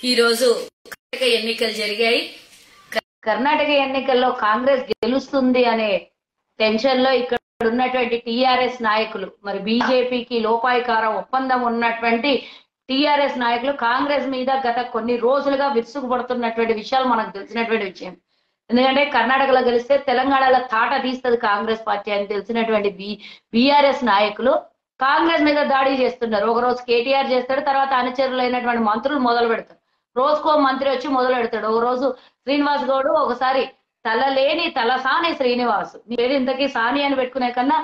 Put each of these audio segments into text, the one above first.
ఈ రోజు కర్ణాటక ఎన్నికలు జరిగాయి. కర్ణాటక ఎన్నికల్లో కాంగ్రెస్ గెలుస్తుంది అనే టెన్షన్ లో ఇక్కడ ఉన్నటువంటి టిఆర్ఎస్ నాయకులు, మరి బీజేపీకి లోపాయికార ఒప్పందం ఉన్నటువంటి టిఆర్ఎస్ నాయకులు కాంగ్రెస్ మీద గత కొన్ని రోజులుగా విరుసుకుపడుతున్నటువంటి విషయాలు మనకు తెలిసినటువంటి విషయం. ఎందుకంటే కర్ణాటకలో గెలిస్తే తెలంగాణలో తాట తీస్తుంది కాంగ్రెస్ పార్టీ అని తెలిసినటువంటి బీఆర్ఎస్ నాయకులు కాంగ్రెస్ మీద దాడి చేస్తున్నారు. ఒక రోజు కేటీఆర్ చేస్తాడు, తర్వాత అనుచరులైనటువంటి మంత్రులు మొదలు పెడతారు. రోజుకో మంత్రి వచ్చి మొదలు పెడతాడు. ఒక రోజు శ్రీనివాస్ గౌడ్, ఒకసారి తలలేని తలసాని శ్రీనివాస్. పేరు ఇంతకీ సాని అని పెట్టుకునే కన్నా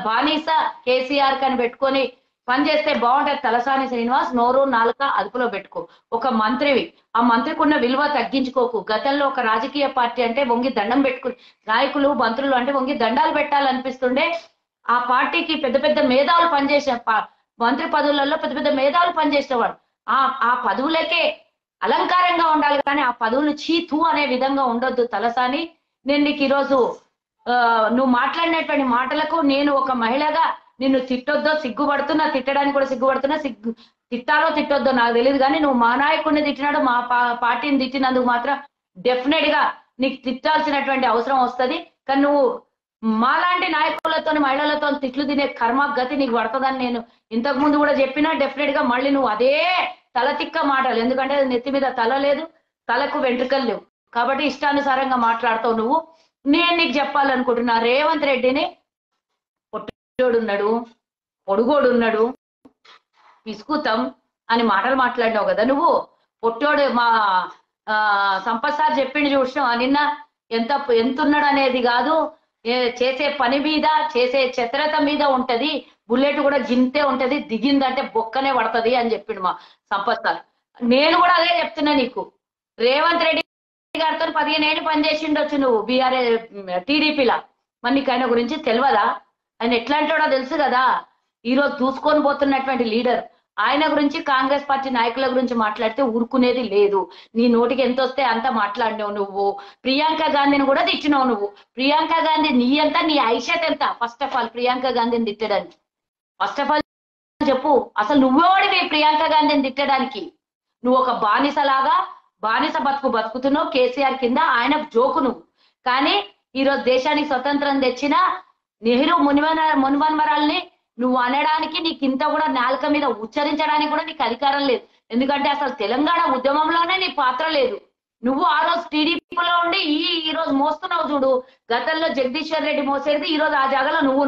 బానిస కేసీఆర్ కని పెట్టుకొని పనిచేస్తే బాగుంటది. తలసాని శ్రీనివాస్, నోరు నాలుక అదుపులో పెట్టుకో. ఒక మంత్రివి, ఆ మంత్రికి ఉన్న విలువ తగ్గించుకోకు. గతంలో ఒక రాజకీయ పార్టీ అంటే వంగి దండం పెట్టుకుని, నాయకులు మంత్రులు అంటే వంగి దండాలు పెట్టాలనిపిస్తుండే. ఆ పార్టీకి పెద్ద పెద్ద మేధావులు పనిచేసిన మంత్రి పదవులలో పెద్ద పెద్ద మేధావులు పనిచేసేవాడు. ఆ పదవులకే అలంకారంగా ఉండాలి కానీ ఆ పదవులు చీతు అనే విధంగా ఉండొద్దు తలసాని. నేను నీకు ఈరోజు నువ్వు మాట్లాడినటువంటి మాటలకు నేను ఒక మహిళగా నిన్ను తిట్టొద్దో సిగ్గుపడుతున్నా, తిట్టడానికి కూడా సిగ్గుపడుతున్నా. తిట్టాలో తిట్టొద్దో నాకు తెలియదు కానీ నువ్వు మా నాయకుడిని తిట్టినాడు, మా పార్టీని తిట్టినందుకు మాత్రం డెఫినెట్ గా నీకు తిట్టాల్సినటువంటి అవసరం వస్తుంది. కానీ నువ్వు మాలాంటి నాయకులతో మహిళలతో తిట్లు తినే కర్మ గతి నీకు పడుతుందని నేను ఇంతకు ముందు కూడా చెప్పినా. డెఫినెట్ గా మళ్ళీ నువ్వు అదే తలతిక్క మాటలు, ఎందుకంటే నెత్తి మీద తల లేదు, తలకు వెంట్రుకలు లేవు కాబట్టి ఇష్టానుసారంగా మాట్లాడతావు నువ్వు. నేను నీకు చెప్పాలనుకుంటున్నా, రేవంత్ రెడ్డిని పొట్టోడున్నాడు, పొడుగోడున్నాడు, పిసుకుతాం అని మాటలు మాట్లాడినావు కదా నువ్వు. పొట్టోడు మా సంపత్ సార్ చెప్పిండు చూసినావా నిన్న, ఎంతున్నాడు అనేది కాదు, చేసే పని మీద చేసే చిత్రత మీద ఉంటది. బుల్లెట్ కూడా గింతే ఉంటది, దిగిందంటే బొక్కనే పడుతుంది అని చెప్పిండు మా సంపత్ సార్. నేను కూడా అదే చెప్తున్నా నీకు. రేవంత్ రెడ్డి గారితో 15 ఏళ్ళు పనిచేసిండొచ్చు నువ్వు టీడీపీలా. మరి నీకు ఆయన గురించి తెలియదా? ఆయన ఎట్లాంటివాడో తెలుసు కదా. ఈరోజు దూసుకొని పోతున్నటువంటి లీడర్. ఆయన గురించి కాంగ్రెస్ పార్టీ నాయకుల గురించి మాట్లాడితే ఊరుకునేది లేదు. నీ నోటికి ఎంత వస్తే అంత మాట్లాడినావు నువ్వు. ప్రియాంక గాంధీని కూడా తిట్టినావు నువ్వు. ప్రియాంక గాంధీ నీ ఎంత, నీ ఐషత్ ఎంత? ఫస్ట్ ఆఫ్ ఆల్ ప్రియాంక గాంధీని తిట్టడానికి ఫస్ట్ ఆఫ్ ఆల్ చెప్పు, అసలు నువ్వేవాడివి ప్రియాంక గాంధీని తిట్టడానికి? నువ్వు ఒక బానిసలాగా బానిస బతుకుతున్నావు కేసీఆర్ కింద, ఆయన జోకు నువ్వు. కానీ ఈరోజు దేశానికి స్వతంత్రం తెచ్చిన నెహ్రూ మునివన్మరాల్ని నువ్వు అనడానికి నీకు ఇంత కూడా నాలుక మీద ఉచ్చరించడానికి కూడా నీకు అధికారం లేదు. ఎందుకంటే అసలు తెలంగాణ ఉద్యమంలోనే నీ పాత్ర లేదు. నువ్వు ఆ రోజు టీడీపీలో ఉండి ఈ రోజు మోస్తున్నావు చూడు. గతంలో జగదీశ్వర్ రెడ్డి మోసేది, ఈ రోజు ఆ జాగాలో నువ్వు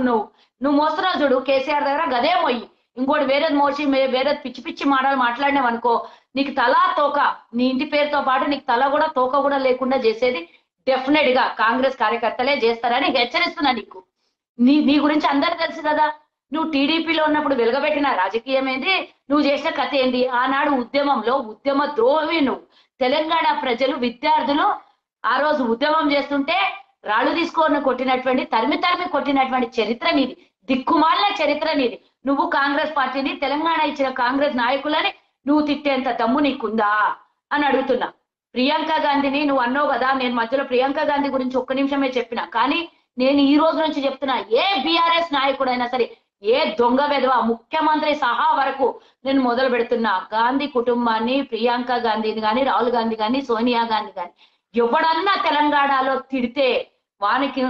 మోస్తున్నావు చూడు. కేసీఆర్ దగ్గర గదే మొయ్యి, ఇంకోటి వేరేది మోసి వేరేది పిచ్చి పిచ్చి మాటలు మాట్లాడినావు అనుకో, నీకు తలా తోక, నీ ఇంటి పేరుతో పాటు నీకు తల కూడా తోక కూడా లేకుండా చేసేది డెఫినెట్ గా కాంగ్రెస్ కార్యకర్తలే చేస్తారని హెచ్చరిస్తున్నా నీకు. నీ గురించి అందరు తెలుసు కదా. నువ్వు టీడీపీలో ఉన్నప్పుడు వెలగబెట్టిన రాజకీయం ఏంది, నువ్వు చేసిన కథ ఏంది? ఆనాడు ఉద్యమంలో ఉద్యమ ద్రోహి నువ్వు. తెలంగాణ ప్రజలు విద్యార్థులు ఆ రోజు ఉద్యమం చేస్తుంటే రాళ్ళు తీసుకొని కొట్టినటువంటి, తరిమి కొట్టినటువంటి చరిత్ర నీది. దిక్కుమాలిన చరిత్ర నీది. నువ్వు కాంగ్రెస్ పార్టీని, తెలంగాణ ఇచ్చిన కాంగ్రెస్ నాయకులని నువ్వు తిట్టేంత దమ్ము నీకుందా అని అడుగుతున్నా. ప్రియాంక గాంధీని నువ్వు అన్నావు కదా, నేను మధ్యలో ప్రియాంక గాంధీ గురించి ఒక్క నిమిషమే చెప్పిన. కానీ నేను ఈ రోజు నుంచి చెప్తున్నా, ఏ బీఆర్ఎస్ నాయకుడైనా సరే, ఏ దొంగ వెధవ ముఖ్యమంత్రి సహా వరకు నేను మొదలు పెడుతున్నా, గాంధీ కుటుంబాన్ని, ప్రియాంక గాంధీని కానీ, రాహుల్ గాంధీ కానీ, సోనియా గాంధీ కానీ ఎవడన్నా తెలంగాణలో తిడితే వానికి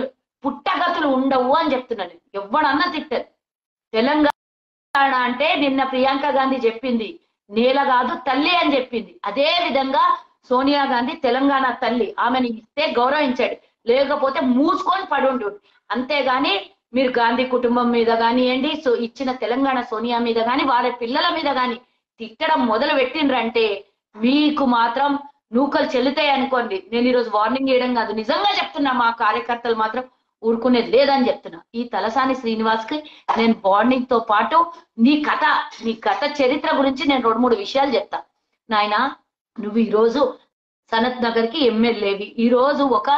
పుట్టగతులు ఉండవు అని చెప్తున్నాను. ఎవడన్నా తిట్టదు. తెలంగాణ అంటే నిన్న ప్రియాంక గాంధీ చెప్పింది నేల కాదు తల్లి అని చెప్పింది. అదే విధంగా సోనియా గాంధీ తెలంగాణ తల్లి. ఆమెను ఇస్తే గౌరవించాడు, లేకపోతే మూసుకొని పడుండు. అంతేగాని మీరు గాంధీ కుటుంబం మీద కానివ్వండి, ఇచ్చిన తెలంగాణ సోనియా మీద కానీ, వారి పిల్లల మీద కానీ తిట్టడం మొదలు పెట్టిండ్రంటే మీకు మాత్రం నూకలు చెల్లుతాయి అనుకోండి. నేను ఈరోజు వార్నింగ్ చేయడం కాదు, నిజంగా చెప్తున్నా. మా కార్యకర్తలు మాత్రం ఊరుకునేది లేదని చెప్తున్నా. ఈ తలసాని శ్రీనివాస్ కి నేను వార్నింగ్ తో పాటు నీ కథ చరిత్ర గురించి నేను 2-3 విషయాలు చెప్తా. నాయన, నువ్వు ఈరోజు సనత్ నగర్ కి ఎమ్మెల్యేవి, ఈరోజు ఒక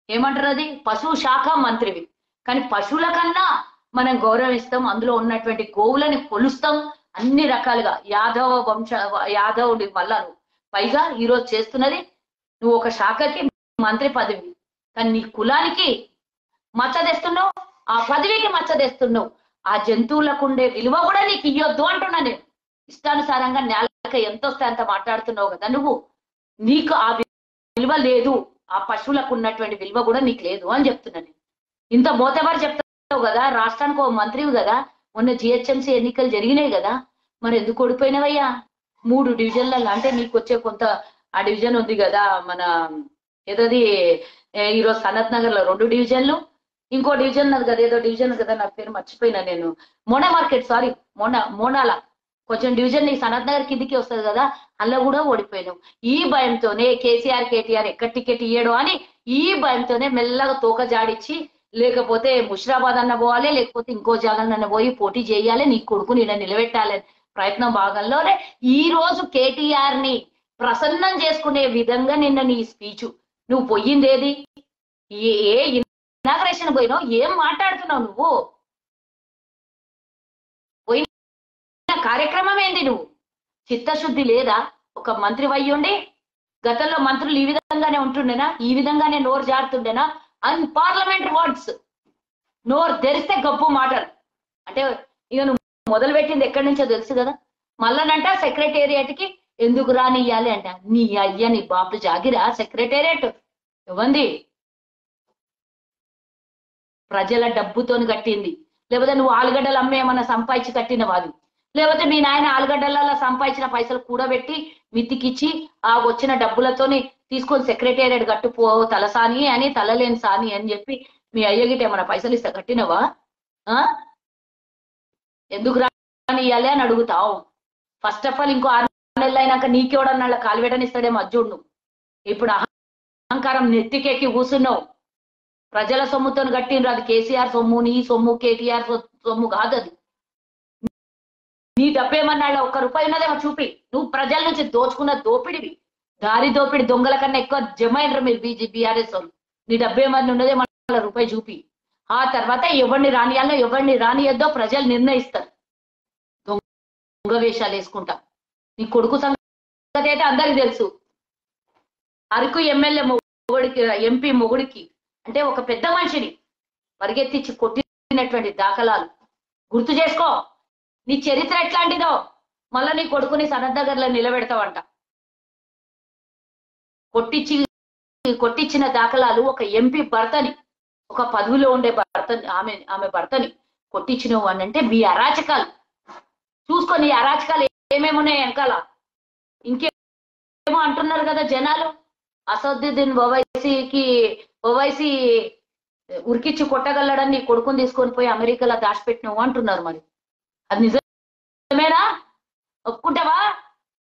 ఏమంటారు అది పశువు శాఖ మంత్రివి. కానీ పశువుల కన్నా మనం గౌరవిస్తాం, అందులో ఉన్నటువంటి గోవులని కొలుస్తాం అన్ని రకాలుగా. యాదవుడి వల్ల నువ్వు పైగా ఈరోజు చేస్తున్నది నువ్వు ఒక శాఖకి మంత్రి పదవి, కానీ నీ కులానికి మచ్చ తెస్తున్నావు, ఆ పదవికి మచ్చ తెస్తున్నావు. ఆ జంతువులకు ఉండే విలువ కూడా నీకు ఇయ్యొద్దు అంటున్నా నేను. ఇష్టానుసారంగా నేలకి ఎంత వస్తే అంత మాట్లాడుతున్నావు కదా నువ్వు. నీకు ఆ విలువ లేదు, ఆ పశువులకు ఉన్నటువంటి విలువ కూడా నీకు లేదు అని చెప్తున్నాను. ఇంత మోతబారు చెప్తావు కదా, రాష్ట్రానికి ఒక మంత్రివి కదా, మొన్న జిహెచ్ఎంసీ ఎన్నికలు జరిగినాయి కదా, మరి ఎందుకు ఓడిపోయినవయ్యా? 3 డివిజన్లలో అంటే నీకు వచ్చే కొంత ఆ డివిజన్ ఉంది కదా మన ఏదోది ఈరోజు సనత్ నగర్ లో 2 డివిజన్లు, ఇంకో డివిజన్ ఉన్నది కదా, ఏదో డివిజన్ కదా, నా పేరు మర్చిపోయినా నేను, మోనా మార్కెట్, సారీ మోనాల కొంచెం డివిజన్ నీ సనత్ నగర్ కిందికి వస్తుంది కదా, అలా కూడా ఓడిపోయినావు. ఈ భయంతోనే కేసీఆర్ కేటీఆర్ ఎక్కడ టికెట్ ఇయ్యడు అని ఈ భయంతోనే మెల్లగా తోక జాడిచ్చి, లేకపోతే ముషిరాబాద్ అన్న పోవాలి, లేకపోతే ఇంకో జాగాలన్న పోయి పోటీ చేయాలి, నీ కొడుకుని ఈయన నిలబెట్టాలి ప్రయత్నం భాగంలోనే ఈ రోజు కేటీఆర్ ని ప్రసన్నం చేసుకునే విధంగా నిన్న నీ స్పీచ్. నువ్వు పోయిందేది? ఏ ఇనాగ్రేషన్ పోయినావు? ఏం మాట్లాడుతున్నావు నువ్వు? పోయిన కార్యక్రమం ఏంది? నువ్వు చిత్తశుద్ధి లేదా? ఒక మంత్రి అయ్యుండి గతంలో మంత్రులు ఈ విధంగానే ఉంటుండేనా? ఈ విధంగానే నోరు జారుతుండేనా? అన్ పార్లమెంటరీ వర్డ్స్, నోరు తెరిస్తే గబ్బు మాటలు. అంటే ఇక నువ్వు మొదలు పెట్టింది ఎక్కడి నుంచో తెలుసు కదా. మళ్ళనంట సెక్రటేరియట్ కి ఎందుకు రానియ్యాలి అంట. నీ అయ్య నీ బాబు జాగిరా సెక్రటేరియట్ ఇవ్వండి, ప్రజల డబ్బుతోని కట్టింది. లేకపోతే నువ్వు ఆలుగడ్డలు అమ్మే ఏమన్నా సంపాదించి కట్టిన వాది, లేకపోతే మీ నాయన ఆలుగడ్డలలో సంపాదించిన పైసలు కూడబెట్టి మిత్తికిచ్చి ఆ వచ్చిన డబ్బులతోని తీసుకొని సెక్రటేరియట్ కట్టుపో తలసాని అని, తలలేని సాని అని చెప్పి మీ అయ్యగిట ఏమన్నా పైసలు ఇస్తా కట్టినవా? ఎందుకు రానియ్యాలి అని అడుగుతావు. ఫస్ట్ ఆఫ్ ఆల్ ఇంకో 6 నెలలు అయినాక నీకెవడన్నా కాలువేటనిస్తాడేమో అజ్జుడు. నువ్వు ఇప్పుడు అహంకారం నెత్తికెక్కి కూర్చున్నావు. ప్రజల సొమ్ముతో కట్టిండ్రు, అది కేసీఆర్ సొమ్ము, నీ సొమ్ము, కేటీఆర్ సొమ్ము కాదు అది. నీ డబ్బేమన్నా ₹1 ఉన్నదేమో చూపి. నువ్వు ప్రజల నుంచి దోచుకున్న దోపిడివి, దారి దోపిడి దొంగల కన్నా ఎక్కువ జమైనరు మీరు బీఆర్ఎస్ వాళ్ళు. నీ డబ్బేమన్నా ఉన్నదేమో ₹1 చూపి. ఆ తర్వాత ఎవరిని రానియాలో ఎవరిని రానియద్దో ప్రజలు నిర్ణయిస్తారు. దొంగ వేషాలు వేసుకుంటా నీ కొడుకు సంగతి అయితే అందరికి తెలుసు. అరకు ఎమ్మెల్యే మొగుడికి, ఎంపీ మొగుడికి అంటే ఒక పెద్ద మనిషిని పరిగెత్తించి కొట్టినటువంటి దాఖలాలు గుర్తు చేసుకో. నీ చరిత్ర ఎట్లాంటిదో మళ్ళా నీ కొడుకుని సనత్ నగర్ లో నిలబెడతావంట. కొట్టించిన దాఖలాలు ఒక ఎంపీ భర్తని, ఒక పదవిలో ఉండే భర్తని, ఆమె భర్తని కొట్టించినవు అని అంటే మీ అరాచకాలు చూసుకొని, ఈ అరాచకాలు ఏమేమి ఉన్నాయి వెనకాల. ఇంకేమో అంటున్నారు కదా జనాలు, అసదుద్దీన్ ఓవైసీ ఉరికిచ్చి కొట్టగలడని నీ కొడుకుని తీసుకొని పోయి అమెరికాలో దాచిపెట్టినవు అంటున్నారు. మరి అది నిజమేనా? ఒప్పుకుంటావా?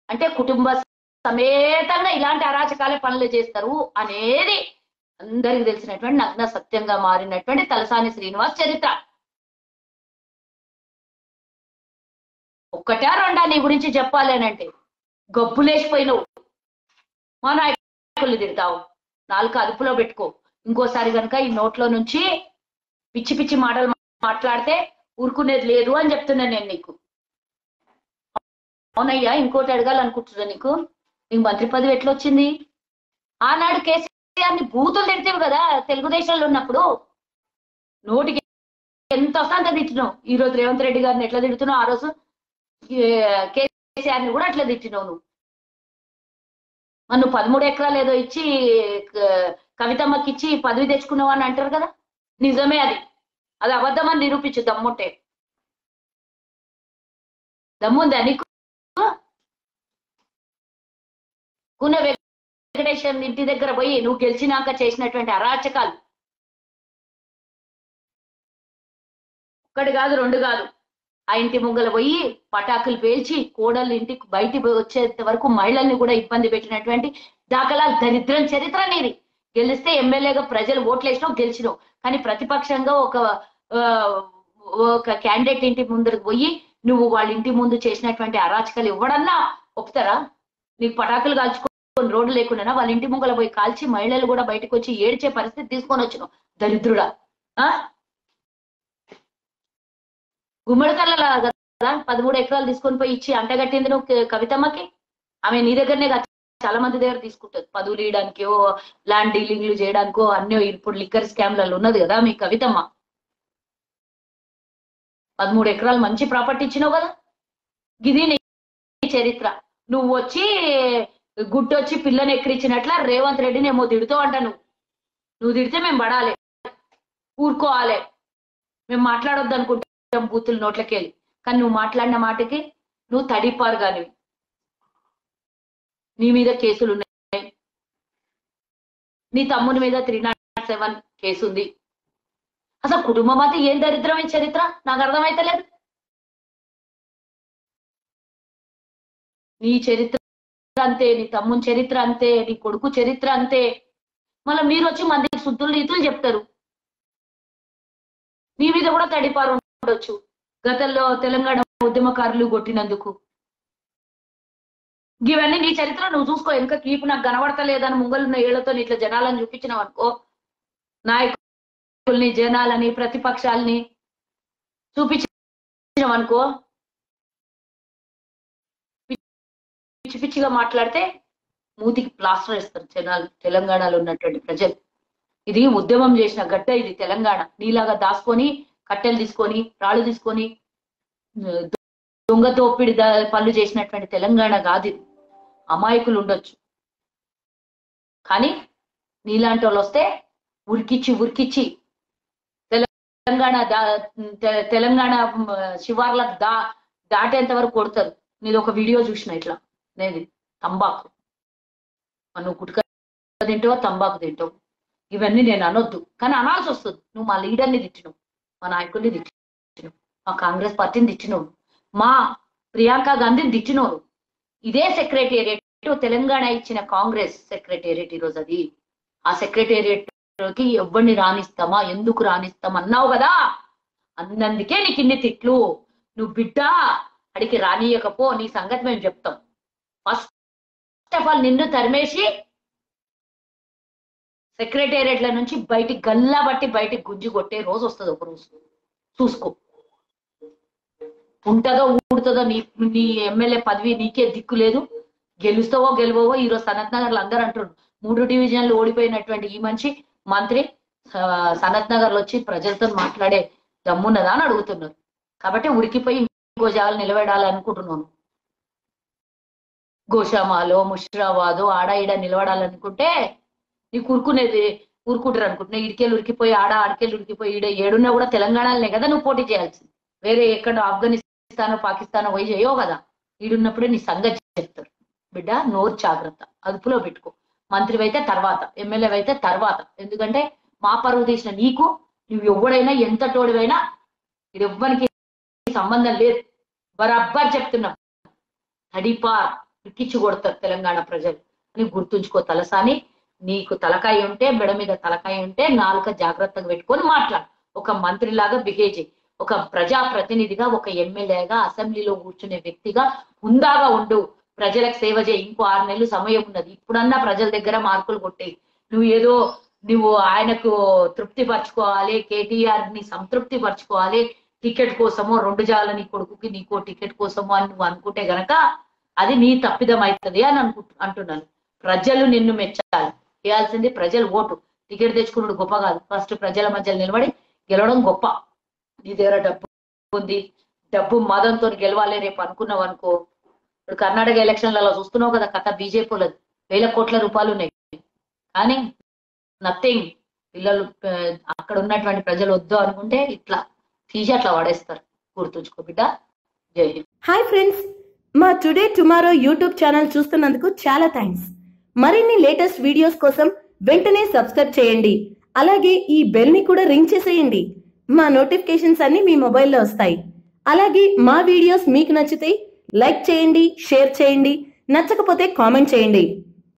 అంటే కుటుంబ సమేతంగా ఇలాంటి అరాచకాలే పనులు చేస్తారు అనేది అందరికి తెలిసినటువంటి నగ్న సత్యంగా మారినటువంటి తలసాని శ్రీనివాస్ చరిత్ర. ఒక్కటా రెండా నీ గురించి చెప్పాలి అని అంటే గబ్బులేసిపోయినవు. మా నాయకులు తిడతావు, నాలుక అదుపులో పెట్టుకో. ఇంకోసారి కనుక ఈ నోట్లో నుంచి పిచ్చి పిచ్చి మాటలు మాట్లాడితే ఊరుకునేది లేదు అని చెప్తున్నా నేను నీకు. అవునయ్యా, ఇంకోటి అడగాలనుకుంటున్నా నీకు మంత్రి పదవి ఎట్లా వచ్చింది? ఆనాడు కేసీఆర్ ని బూతులు తిడితేవు కదా తెలుగుదేశంలో ఉన్నప్పుడు, నోటికి ఎంత వస్తా అంత తిట్టినావు. ఈ రోజు రేవంత్ రెడ్డి గారిని ఎట్లా తిడుతున్నావు, ఆ రోజు కేసీఆర్ ని కూడా అట్లా తిట్టినావు నువ్వు. నువ్వు 13 ఎకరాలు ఏదో ఇచ్చి కవితమ్మకి ఇచ్చి పదవి తెచ్చుకున్నావు అని అంటారు కదా, నిజమే. అది అబద్ధం అని నిరూపించు దమ్ముంటే. దమ్ముందా నీకు? కూన వెంకటేశ్వర ఇంటి దగ్గర పోయి నువ్వు గెలిచినాక చేసినటువంటి అరాచకాలు ఒక్కటి కాదు, 2 కాదు. ఆ ఇంటి ముంగల పోయి పటాకులు పేల్చి కోడళ్ళు ఇంటికి బయటికి వచ్చేంత వరకు మహిళల్ని కూడా ఇబ్బంది పెట్టినటువంటి దాఖలాలు, దరిద్రం చరిత్ర నీది. గెలిస్తే ఎమ్మెల్యేగా ప్రజలు ఓట్లు వేసినావు, గెలిచినావు. కానీ ప్రతిపక్షంగా ఒక క్యాండిడేట్ ఇంటి ముందరకు పోయి నువ్వు వాళ్ళ ఇంటి ముందు చేసినటువంటి అరాచకాలు ఇవ్వడన్నా ఒప్పుతారా? నీకు పటాకులు కాల్చుకొని రోడ్డు లేకుండా వాళ్ళ ఇంటి ముంగల పోయి కాల్చి మహిళలు కూడా బయటకు వచ్చి ఏడ్చే పరిస్థితి తీసుకొని వచ్చినావు, దరిద్రుడా. గుమ్మడికల్ల కదా 13 ఎకరాలు తీసుకొని పోయి ఇచ్చి అంటగట్టింది నువ్వు కవితమ్మకి. ఆమె నీ దగ్గరనే చాలా మంది దగ్గర తీసుకుంటుంది, పదవులు ఇయడానికో ల్యాండ్ డీలింగ్లు చేయడానికో అన్నో. ఇప్పుడు లిక్కర్ స్కామ్లలో ఉన్నది కదా మీ కవితమ్మ. 13 ఎకరాలు మంచి ప్రాపర్టీ ఇచ్చినావు కదా. గిది చరిత్ర. నువ్వు వచ్చి గుడ్డొచ్చి పిల్లని ఎక్కిరించినట్ల రేవంత్ రెడ్డిని ఏమో తిడుతావు అంట. నువ్వు తిడితే మేము పడాలి, ఊరుకోవాలి. మేము మాట్లాడొద్దు అనుకుంటాం బూతులు నోట్లకెళ్ళి. కానీ నువ్వు మాట్లాడిన మాటకి నువ్వు తడిపారు కానివి. నీ మీద కేసులు ఉన్నాయి. నీ తమ్ముని మీద 307 కేసు ఉంది. అసలు కుటుంబం అంతా ఏం దరిద్రమైన చరిత్ర నాకు అర్థమైతలేదు. నీ చరిత్ర అంతే, నీ తమ్ముని చరిత్ర అంతే, నీ కొడుకు చరిత్ర అంతే. మళ్ళీ మీరు వచ్చి మందికి శుద్ధులు రీతులు చెప్తారు. నీ మీద కూడా తడిపారు ఉండొచ్చు గతంలో తెలంగాణ ఉద్యమకారులు కొట్టినందుకు. ఇవన్నీ నీ చరిత్ర నువ్వు చూసుకో. వెనుక కీపు నాకు కనబడతలేదని ముంగలున్న ఏళ్లతో ఇట్లా జనాలను చూపించినావు అనుకో, నాయకుల్ని జనాలని ప్రతిపక్షాలని చూపించినావు అనుకో, పిచ్చి పిచ్చిగా మాట్లాడితే మూతికి ప్లాస్టర్ వేస్తారు జనాలు, తెలంగాణలో ఉన్నటువంటి ప్రజలు. ఇది ఉద్యమం చేసిన గడ్డ ఇది తెలంగాణ. నీలాగా దాచుకొని కట్టెలు తీసుకొని రాళ్ళు తీసుకొని దొంగ తోపిడి పనులు చేసినటువంటి తెలంగాణ కాదు. అమాయకులు ఉండొచ్చు కానీ నీలాంటి వాళ్ళు వస్తే ఉరికిచ్చి తెలంగాణ శివార్లకు దాటేంత వరకు కొడతారు. నేను ఒక వీడియో చూసిన ఇట్లా, నేను తంబాకు, నువ్వు గుట్కా తింటావో తంబాకు తింటావు, ఇవన్నీ నేను అనొద్దు కానీ అనాల్సి వస్తుంది. నువ్వు మా లీడర్ని తిట్టినావు, మా నాయకుడిని తిట్టినావు, మా కాంగ్రెస్ పార్టీని తిట్టినోడు, మా ప్రియాంక గాంధీని తిట్టినోడు. ఇదే సెక్రటేరియట్ తెలంగాణ ఇచ్చిన కాంగ్రెస్ సెక్రటేరియట్ ఈరోజు. అది ఆ సెక్రటేరియట్ కి ఎవరిని రాణిస్తామా, ఎందుకు రాణిస్తాం అన్నావు కదా, అన్నందుకే నీకు ఇన్ని తిట్లు. నువ్వు బిడ్డ అడిగి రానియకపో, నీ సంగతి మేము చెప్తాం. ఫస్ట్ ఆఫ్ ఆల్ నిన్ను తరిమేసి సెక్రటేరియట్ల నుంచి బయటికి గల్లా బట్టి బయటికి గుంజి కొట్టే రోజు వస్తుంది. ఒక రోజు చూసుకో, ఉంటుందో ఊడుతుందో. నీ ఎమ్మెల్యే పదవి నీకే దిక్కు లేదు, గెలుస్తావో గెలవవో. ఈరోజు సనత్ నగర్లు అందరూ అంటున్నారు 3 డివిజన్లు ఓడిపోయినటువంటి ఈ మనిషి మంత్రి సనత్ నగర్లో వచ్చి ప్రజలతో మాట్లాడే దమ్మున్నదా అని అడుగుతున్నారు. కాబట్టి ఉరికిపోయి ఇంకో జాగాలు నిలబడాలనుకుంటున్నాను. గోషామాలో ముషిరాబాదో ఆడ ఈడ నిలబడాలనుకుంటే నీకు ఊరుకుంటారు అనుకుంటున్నా. ఇడికెళ్ళి ఉరికిపోయి ఆడికెళ్ళి ఉరికిపోయి ఈడ ఏడున్నా కూడా తెలంగాణలోనే కదా నువ్వు పోటీ చేయాల్సింది. వేరే ఎక్కడ ఆఫ్ఘనిస్తానో పాకిస్తానో పోయి చేయవు కదా. ఈడున్నప్పుడే నీ సంగతి చెప్తారు. బిడ్డ నోరు జాగ్రత్త, అదుపులో పెట్టుకో. మంత్రి అయితే తర్వాత, ఎమ్మెల్యే అయితే తర్వాత. ఎందుకంటే మా పరువు తీసిన నీకు నువ్వు ఎవడైనా ఎంత తోడివైనా ఇది ఎవ్వరికి సంబంధం లేదు. బరాబర్ చెప్తున్నా, తడిపార్ ఇక్కిచ్చి కొడతారు తెలంగాణ ప్రజలు అని గుర్తుంచుకో. తలసాని నీకు తలకాయ ఉంటే, మెడ మీద తలకాయ ఉంటే నాలుక జాగ్రత్తగా పెట్టుకొని మాట్లాడు. ఒక మంత్రిలాగా బిహేవ్ చేయి. ఒక ప్రజాప్రతినిధిగా, ఒక ఎమ్మెల్యేగా, అసెంబ్లీలో కూర్చునే వ్యక్తిగా హుందాగా ఉండు. ప్రజలకు సేవ చేయి. ఇంకో 6 నెలలు సమయం ఉన్నది. ఇప్పుడన్నా ప్రజల దగ్గర మార్కులు కొట్టే. నువ్వు ఆయనకు తృప్తి పరచుకోవాలి, కేటీఆర్ ని సంతృప్తి పరచుకోవాలి. టికెట్ కోసమో 2 జాల నీ కొడుకుకి నీకో టికెట్ కోసమో అని నువ్వు అనుకుంటే గనక అది నీ తప్పిదం అవుతుంది అని అంటున్నాను. ప్రజలు నిన్ను మెచ్చాలి. చేయాల్సింది ప్రజలు ఓటు. టికెట్ తెచ్చుకున్నాడు గొప్ప కాదు, ఫస్ట్ ప్రజల మధ్యలో నిలబడి గెలవడం గొప్ప. నీ దగ్గర డబ్బు ఉంది, డబ్బు మదంతో గెలవాలి రేపు అనుకున్నావు అనుకో. ఇప్పుడు కర్ణాటక ఎలక్షన్లలో చూస్తున్నావు కదా కథ, బీజేపీలది 1000 కోట్ల రూపాయలు ఉన్నాయి కానీ నథింగ్. పిల్లలు అక్కడ ఉన్నటువంటి ప్రజలు వద్దు అనుకుంటే ఇట్లా తీసి అట్లా వాడేస్తారు. గుర్తుంచుకో బిడ్డ. జై హింద్. హాయ్ ఫ్రెండ్స్, మా టుడే టుమారో యూట్యూబ్ ఛానల్ చూస్తున్నందుకు చాలా థ్యాంక్స్. మరిన్ని లేటెస్ట్ వీడియోస్ కోసం వెంటనే సబ్స్క్రైబ్ చేయండి. అలాగే ఈ బెల్ ని కూడా రింగ్ చేసేయండి. మా నోటిఫికేషన్స్ అన్ని మీ మొబైల్లో వస్తాయి. అలాగే మా వీడియోస్ మీకు నచ్చితే లైక్ చేయండి, షేర్ చేయండి, నచ్చకపోతే కామెంట్ చేయండి.